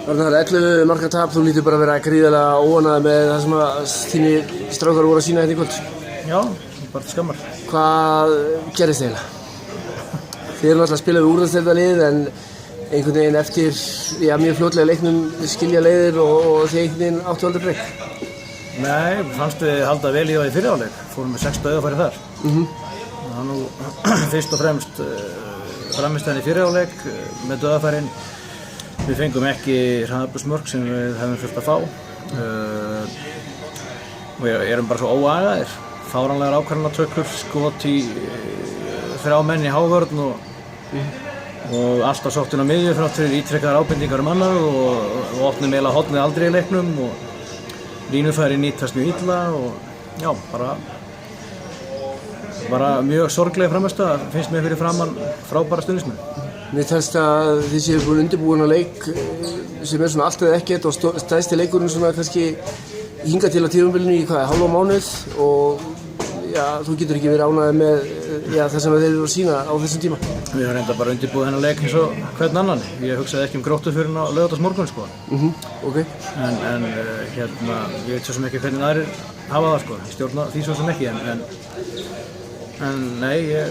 Arnar, 11 marka tap, þú lítur bara að vera gríðarlega óánægður með það sem að þínir strákar voru að sýna hérna í kvöld. Já, bara til skammar. Hvað gerðist eiginlega? Þið erum alltaf að spila við úrvalsdeildarlið en einhvern veginn eftir mjög fljótlega leiknum skilja leiðir og þið einhvern veginn áttu aldrei breyk. Nei, fannst við halda vel í það í fyrri hálfleik. Fórum með 6 dauðafæri þar. Það var nú fyrst og fremst frammistaðan í fyrri hálfleik með dauðafærin. Við fengum ekki hraðaflsmörk sem við hefum þurft að fá. Við erum bara svo óagaðir. Fáránlegar ákvarðanatökur, skot í 3 menn í hávörn og alltaf sótt inn á miðju þrátt fyrir ítrekkaðar ábendingar annað og opnum eiginlega hornið aldrei í leiknum og línufæri nýtast mjög illa og já, bara mjög sorglega frammistaða finnst mér fyrir framan frábæra stuðningsmenn. Mér telst að þið séu búin undirbúin á leik sem er svona allt eða ekkert og stærsti leikurinn svona kannski hingað til á tímabilinu í hálfa mánuð og þú getur ekki verið ánægður með það sem þeir eru að sýna á þessum tíma. Við höfum reynda bara undirbúið þennan leik eins og hvern annan. Ég hugsaði ekki Gróttu fyrir á laugardagsmorgun sko. Okay. En ég veit svo sem ekki hvernig aðrir hafa það sko. Ég stjórna því svo sem ekki en nei, ég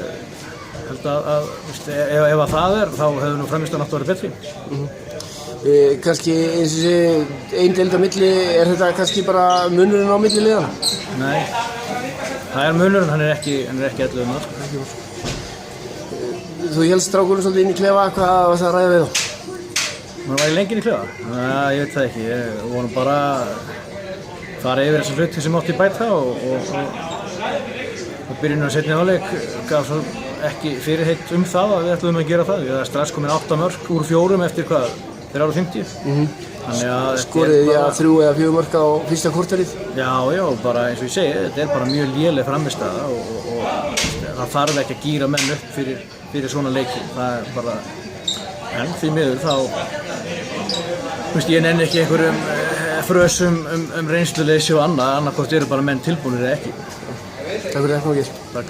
held að ef það þá hefur nú frammistaðan átt að vera betri. Kannski eins og sé ein deild á milli, þetta kannski bara munurinn á milli liðanna? Nei, það er munurinn, hann er ekki 11 sko. Þú hélst strákurinn svolítið inn í klefa, hvað varst það að ræða við þá? Var ég lengi inn í klefa? Ég veit það ekki, ég vonum bara að fara yfir þessa hluti sem átti bæta og byrjunum að setja í hálfleik gaf svo ekki fyrirheit það að við ætlum að gera það. Við erum strax komin 8 mörk úr 4 eftir hvað, þeir eru 50. Skorið 3 eða 4 mörk á fyrsta korterið? Já, bara eins og ég segi, þetta er bara mjög léleg frammistaða og það þarf ekki að gíra menn upp fyrir svona leiki. Það er bara, en því miður þá, ég nenni ekki einhverjum frösum reynsluleysi og annað hvort eru bara menn tilbúnir eða ekki. Takk fyrir þetta, Maggi. Takk.